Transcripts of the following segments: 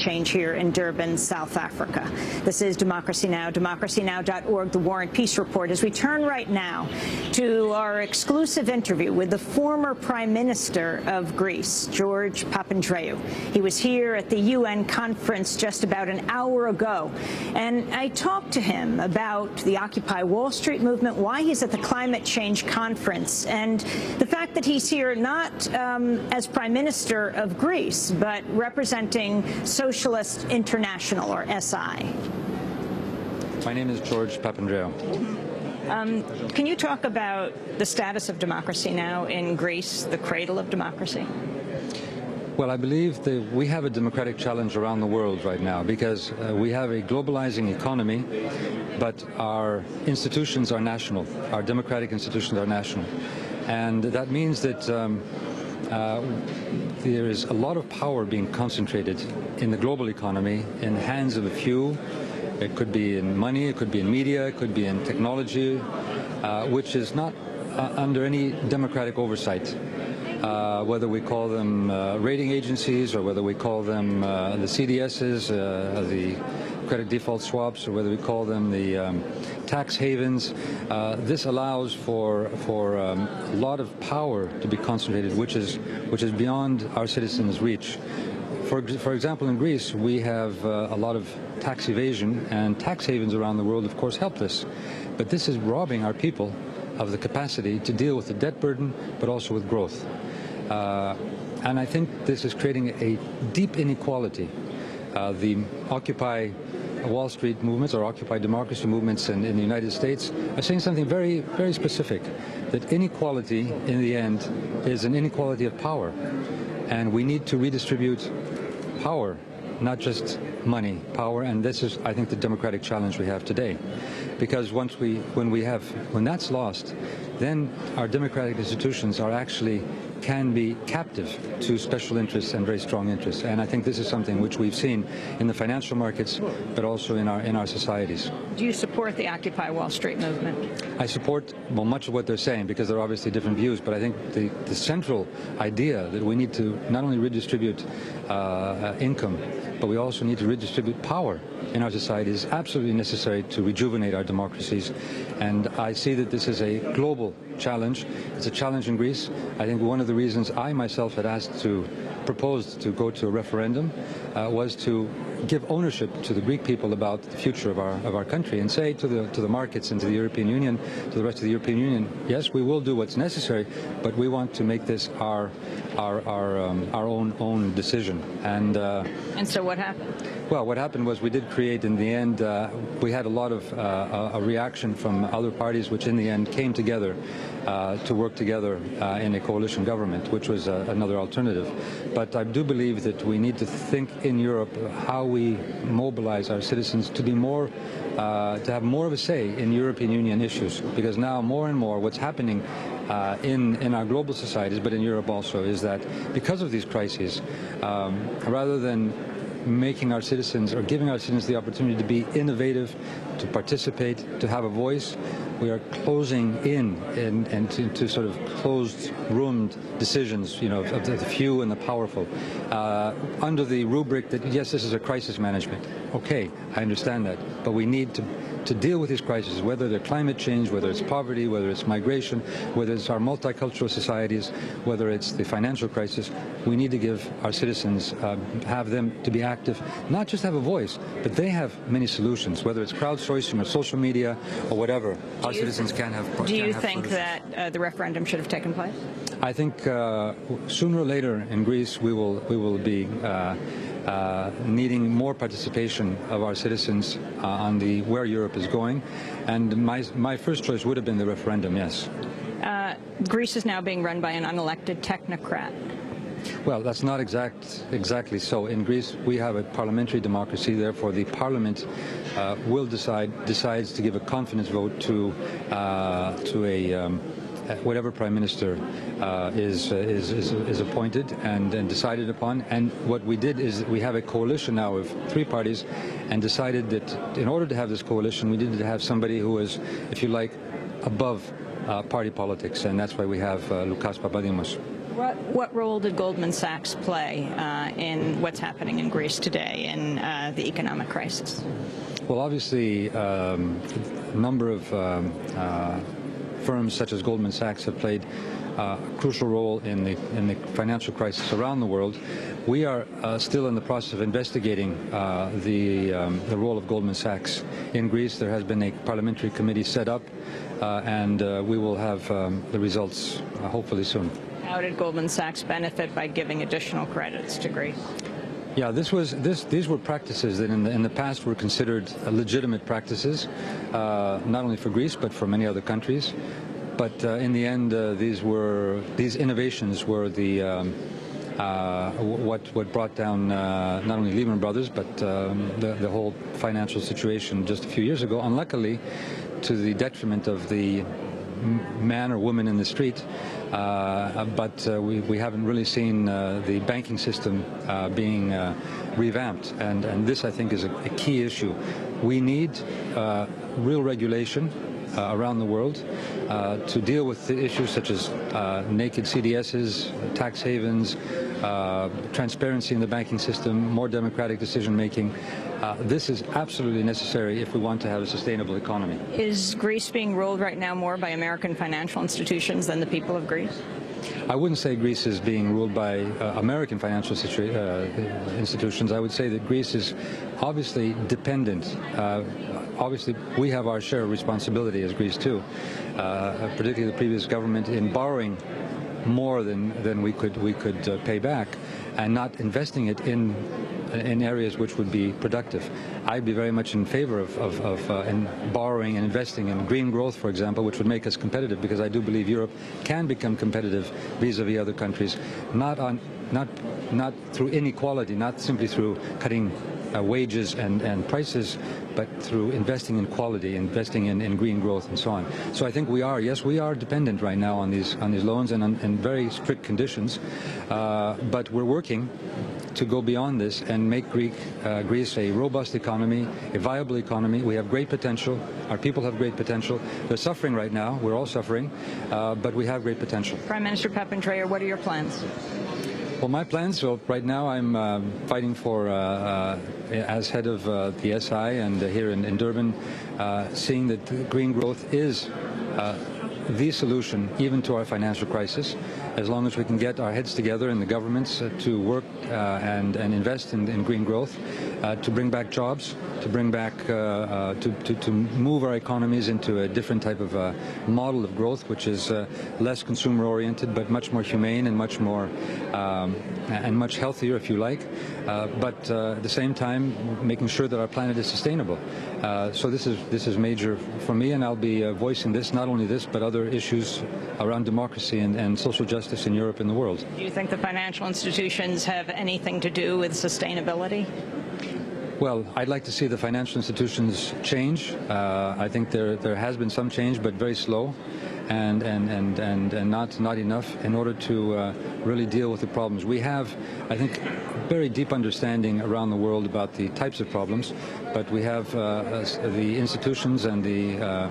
change here in Durban, South Africa. This is Democracy Now!, democracynow.org, The War and Peace Report. As we turn right now to our exclusive interview with the former Prime Minister of Greece, George Papandreou. He was here at the UN conference just about an hour ago, and I talked to him about the Occupy Wall Street movement, why he's at the climate change conference, and the fact that he's here not as Prime Minister of Greece, but representing Socialist International, or SI. My name is George Papandreou. Can you talk about the status of democracy now in Greece, the cradle of democracy? Well, I believe that we have a democratic challenge around the world right now because we have a globalizing economy, but our institutions are national. Our democratic institutions are national. And that means that there is a lot of power being concentrated in the global economy in the hands of a few. It could be in money, it could be in media, it could be in technology, which is not under any democratic oversight. Whether we call them rating agencies or whether we call them the CDSs, the credit default swaps, or whether we call them the tax havens, this allows for a lot of power to be concentrated, which is beyond our citizens' reach. For example, in Greece, we have a lot of tax evasion, and tax havens around the world, of course, help this. But this is robbing our people of the capacity to deal with the debt burden, but also with growth. And I think this is creating a deep inequality. The Occupy Wall Street movements or Occupy democracy movements in the United States are saying something very, very specific, that inequality in the end is an inequality of power. And we need to redistribute power, not just money, power, and this is, I think, the democratic challenge we have today. Because when that's lost, then our democratic institutions can be captive to special interests and very strong interests. And I think this is something which we've seen in the financial markets, but also in our societies. Do you support the Occupy Wall Street movement? I support, well, much of what they're saying, because there are obviously different views, but I think the central idea that we need to not only redistribute income, but we also need to redistribute power in our society is absolutely necessary to rejuvenate our democracies. And I see that this is a global challenge. It's a challenge in Greece. I think one of the reasons I myself had proposed to go to a referendum was to give ownership to the Greek people about the future of our country, and say to the markets and to the European Union, to the rest of the European Union, yes, we will do what's necessary, but we want to make this our own decision. And so what happened? Well, what happened was we did create, in the end, we had a lot of a reaction from other parties, which in the end came together to work together in a coalition government, which was another alternative. But I do believe that we need to think in Europe how we mobilize our citizens to be more, to have more of a say in European Union issues, because now more and more what's happening in our global societies, but in Europe also, is that because of these crises, rather than making our citizens or giving our citizens the opportunity to be innovative, to participate, to have a voice, we are closing in and to sort of closed-roomed decisions, of the few and the powerful, under the rubric that, yes, this is a crisis management. Okay, I understand that, but we need to deal with these crises, whether they're climate change, whether it's poverty, whether it's migration, whether it's our multicultural societies, whether it's the financial crisis. We need to give our citizens, have them to be active, not just have a voice, but they have many solutions, whether it's crowdsourcing or social media or whatever. Our citizens can have. Do you think that the referendum should have taken place? I think sooner or later in Greece we will be needing more participation of our citizens on where Europe is going, and my first choice would have been the referendum. Yes. Greece is now being run by an unelected technocrat. Well, that's not exactly so. In Greece, we have a parliamentary democracy. Therefore, the parliament will decides to give a confidence vote to whatever prime minister is appointed and decided upon. And what we did is we have a coalition now of 3 parties, and decided that in order to have this coalition, we needed to have somebody who was, if you like, above party politics, and that's why we have Lukas Papadimos. What role did Goldman Sachs play in what's happening in Greece today in the economic crisis? Well, obviously, a number of firms such as Goldman Sachs have played a crucial role in the financial crisis around the world. We are still in the process of investigating the role of Goldman Sachs in Greece. There has been a parliamentary committee set up, and we will have the results hopefully soon. How did Goldman Sachs benefit by giving additional credits to Greece? Yeah, these were practices that in the past were considered legitimate practices, not only for Greece but for many other countries. But in the end, these innovations were what brought down not only Lehman Brothers but the whole financial situation just a few years ago. Unluckily, to the detriment of the man or woman in the street, but we haven't really seen the banking system being revamped, and this, I think, is a key issue. We need real regulation around the world to deal with the issues such as naked CDSs, tax havens, transparency in the banking system, more democratic decision-making. This is absolutely necessary if we want to have a sustainable economy. Is Greece being ruled right now more by American financial institutions than the people of Greece? I wouldn't say Greece is being ruled by American financial institutions. I would say that Greece is obviously dependent. Obviously, we have our share of responsibility as Greece too, particularly the previous government in borrowing more than we could pay back, and not investing it in areas which would be productive. I'd be very much in favor of borrowing and investing in green growth, for example, which would make us competitive, because I do believe Europe can become competitive vis-a-vis other countries, not through inequality, not simply through cutting wages and prices, but through investing in quality, investing in green growth and so on. So I think we are dependent right now on these loans and on very strict conditions, but we're working to go beyond this and make Greece a robust economy, a viable economy. We have great potential. Our people have great potential. They're suffering right now. We're all suffering, but we have great potential. Prime Minister Papandreou, what are your plans? Well, my plans, so right now I'm fighting for, as head of the SI and here in Durban, seeing that green growth is the solution even to our financial crisis, as long as we can get our heads together in the governments to work and invest in green growth, to bring back jobs, to bring back, to move our economies into a different type of model of growth, which is less consumer-oriented, but much more humane and much more and much healthier, if you like. But at the same time, making sure that our planet is sustainable. So this is major for me, and I'll be voicing this, not only this, but other issues around democracy and social justice in Europe and the world. Do you think the financial institutions have anything to do with sustainability? Well, I'd like to see the financial institutions change. I think there has been some change, but very slow, and not enough in order to really deal with the problems. We have, I think, very deep understanding around the world about the types of problems, but we have the institutions and the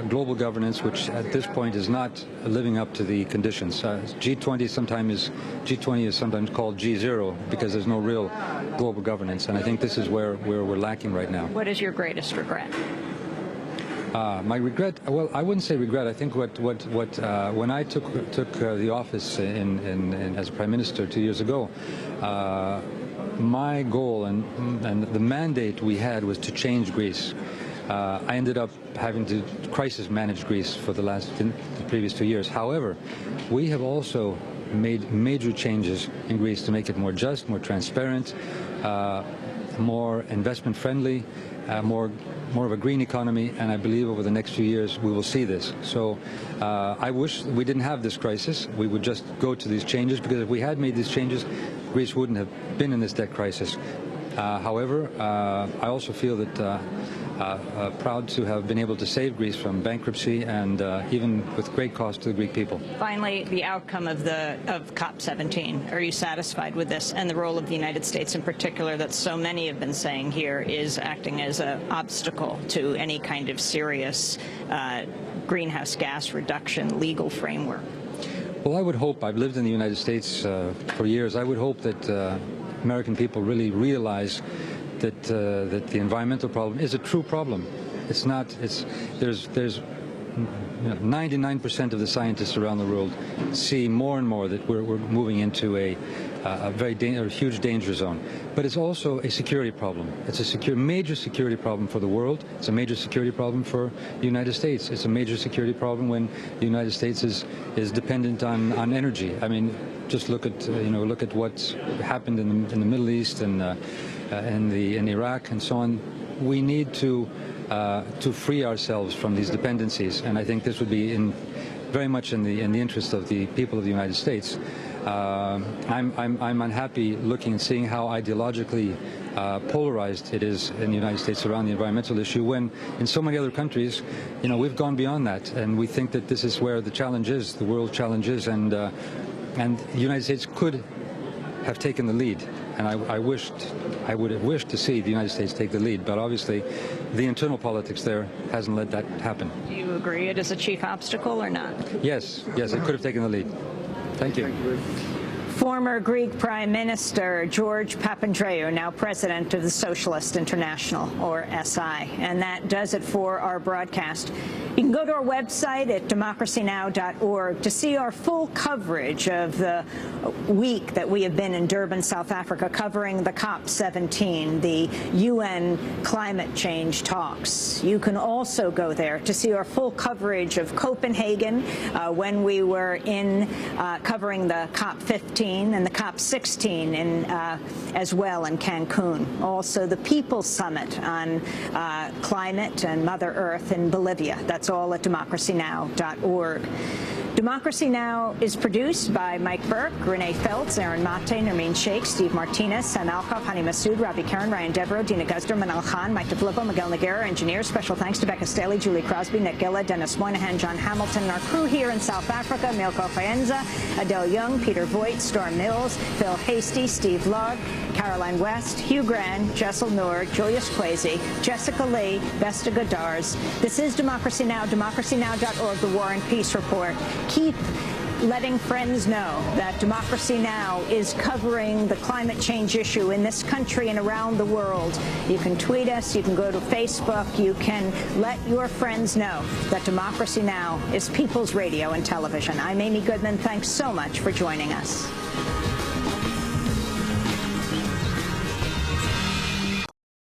global governance, which at this point is not living up to the conditions. G20 is sometimes called G0 because there's no real global governance, and I think this is where we're lacking right now. What is your greatest regret? My regret? Well, I wouldn't say regret. I think when I took the office as Prime Minister 2 years ago, my goal and the mandate we had was to change Greece. I ended up having to crisis manage Greece for the previous 2 years. However, we have also made major changes in Greece to make it more just, more transparent, more investment friendly, more of a green economy, and I believe over the next few years we will see this. So I wish we didn't have this crisis. We would just go to these changes, because if we had made these changes, Greece wouldn't have been in this debt crisis. However, I also feel that proud to have been able to save Greece from bankruptcy, and even with great cost to the Greek people. Finally, the outcome of COP17. Are you satisfied with this, and the role of the United States in particular, that so many have been saying here is acting as an obstacle to any kind of serious greenhouse gas reduction legal framework? Well, I would hope, I've lived in the United States for years, I would hope that American people really realize that that the environmental problem is a true problem. It's not, there's 99% of the scientists around the world see more and more that we're moving into a huge danger zone. But it's also a security problem. It's a major security problem for the world. It's a major security problem for the United States. It's a major security problem when the United States is dependent on energy. I mean, just look at look at what's happened in the Middle East and in Iraq and so on. We need to free ourselves from these dependencies, and I think this would be very much in the interest of the people of the United States. I'm unhappy looking and seeing how ideologically polarized it is in the United States around the environmental issue, when in so many other countries, we've gone beyond that, and we think that this is where the challenge is, the world challenge is, and the United States could have taken the lead. And I would have wished to see the United States take the lead, but obviously the internal politics there hasn't let that happen. Do you agree it is a chief obstacle or not? Yes, it could have taken the lead. Thank you. Former Greek Prime Minister George Papandreou, now president of the Socialist International, or SI. And that does it for our broadcast. You can go to our website at democracynow.org to see our full coverage of the week that we have been in Durban, South Africa, covering the COP17, the UN climate change talks. You can also go there to see our full coverage of Copenhagen when we were in covering the COP15 and the COP16 as well in Cancun. Also the People's Summit on climate and Mother Earth in Bolivia. That's all at democracynow.org. Democracy Now! Is produced by Mike Burke, Renee Feltz, Aaron Mate, Nermeen Sheikh, Steve Martinez, Sam Alcoff, Hani Massoud, Ravi Karen, Ryan Devereaux, Dina Guzder, Manal Khan, Mike DeFilippo, Miguel Noguera, engineers. Special thanks to Becca Staley, Julie Crosby, Nick Gilla, Dennis Moynihan, John Hamilton, and our crew here in South Africa, Milko Faenza, Adele Young, Peter Voigt, Storm Mills, Phil Hasty, Steve Logg, Caroline West, Hugh Grand, Jessel Noor, Julius Kwesi, Jessica Lee, Vesta Godars. This is Democracy Now!, democracynow.org, the War and Peace Report. Keep letting friends know that Democracy Now! Is covering the climate change issue in this country and around the world. You can tweet us, you can go to Facebook, you can let your friends know that Democracy Now! Is people's radio and television. I'm Amy Goodman. Thanks so much for joining us.